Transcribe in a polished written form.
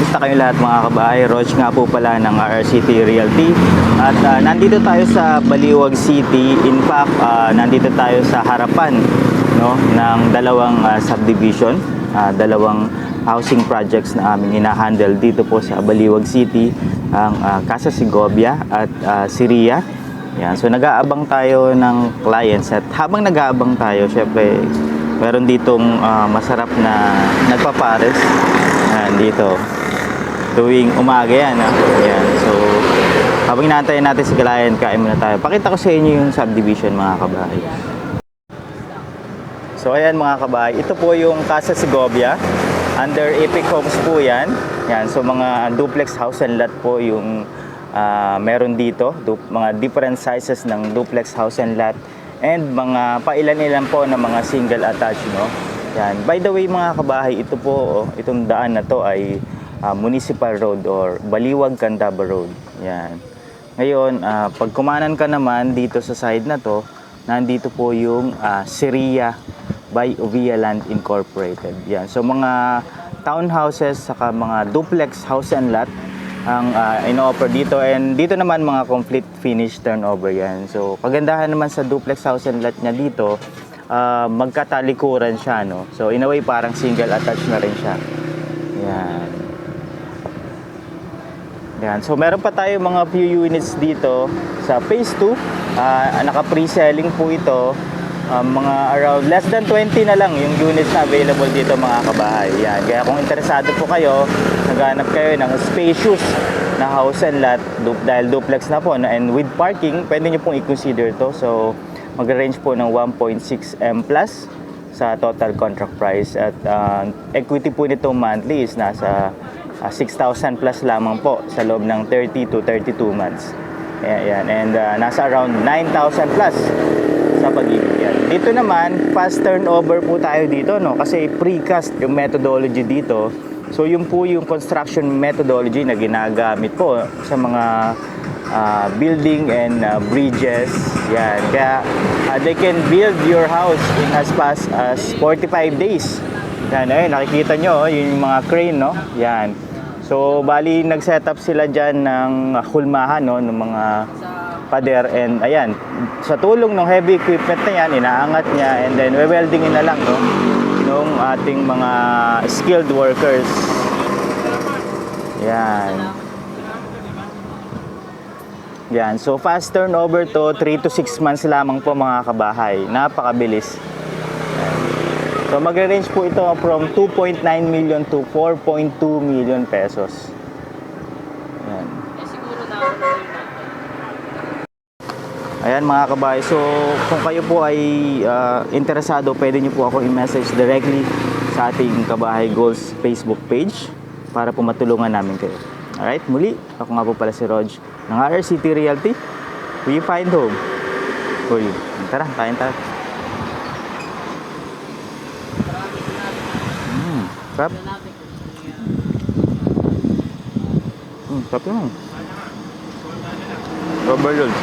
Kamusta kayo lahat mga kabahay? Roach nga po pala ng RRCT Realty. At nandito tayo sa Baliwag City. In fact, nandito tayo sa harapan, no, ng dalawang subdivision, dalawang housing projects na aming hinahandle dito po sa Baliwag City, ang Casa Segovia at Siria. Yan. So nag-aabang tayo ng clients at habang nag-aabang tayo, syempre meron ditong masarap na nagpapares dito tuwing umaga yan. Yan. So habang inaantayin natin si client, kain muna tayo. Pakita ko sa inyo yung subdivision mga kabahay. So ayan mga kabahay, ito po yung Casa Segovia. Under Epic Homes po yan. Yan. So mga duplex house and lot po yung meron dito. Mga different sizes ng duplex house and lot. And mga pailan-ilan po na mga single attached, no? Yan. By the way mga kabahay, ito po, itong daan na to ay Municipal Road or Baliwag Candaba Road. Yan. Ngayon, pag kumanan ka naman dito sa side na to, nandito po yung Siria by Ovia Land Incorporated. Yan. So mga townhouses saka mga duplex house and lot ang ino-offer dito, and dito naman mga complete finish turnover yan. So kagandahan naman sa duplex house and lot niya dito, magkatalikuran siya, no? So in a way parang single attached na rin siya. Yan. Yan. So meron pa tayo mga few units dito sa phase 2. Naka pre-selling po ito. Mga around less than 20 na lang yung units na available dito mga kabahay. Yan. Kaya kung interesado po kayo, naghanap kayo ng spacious na house and lot, dahil duplex na po and with parking, pwede nyo pong i-consider to. So mag-range po ng 1.6 M plus sa total contract price, at equity po nito monthly is nasa 6,000 plus lamang po sa loob ng 30 to 32 months. Ayan. And nasa around 9,000 plus sa pag-ibig yan. Dito naman, fast turnover po tayo dito, no? Kasi precast yung methodology dito. So yun po yung construction methodology na ginagamit po sa mga building and bridges. Yan. Kaya they can build your house in as fast as 45 days. Yan, ayun, nakikita nyo, yun yung mga crane, no? Yan. So bali nag-set up sila dyan ng hulmahan, no, ng mga pader, and ayan, sa tulong ng heavy equipment na yan, inaangat niya, and then weldingin na lang, no, nung ating mga skilled workers. Yan. Yan. So fast turnover to, 3 to 6 months lamang po mga kabahay. Napakabilis. Yan. So magre-range po ito from 2.9 million to 4.2 million pesos. Yan. Ayan mga kabahay, so kung kayo po ay interesado, pwede nyo po ako i-message directly sa ating Kabahay Goals Facebook page para po matulungan namin kayo. Alright, muli, ako nga po pala si Rog ng RRCT Realty. We find home for you. Tara, kain tayo. Sarap. Sarap naman. Overload.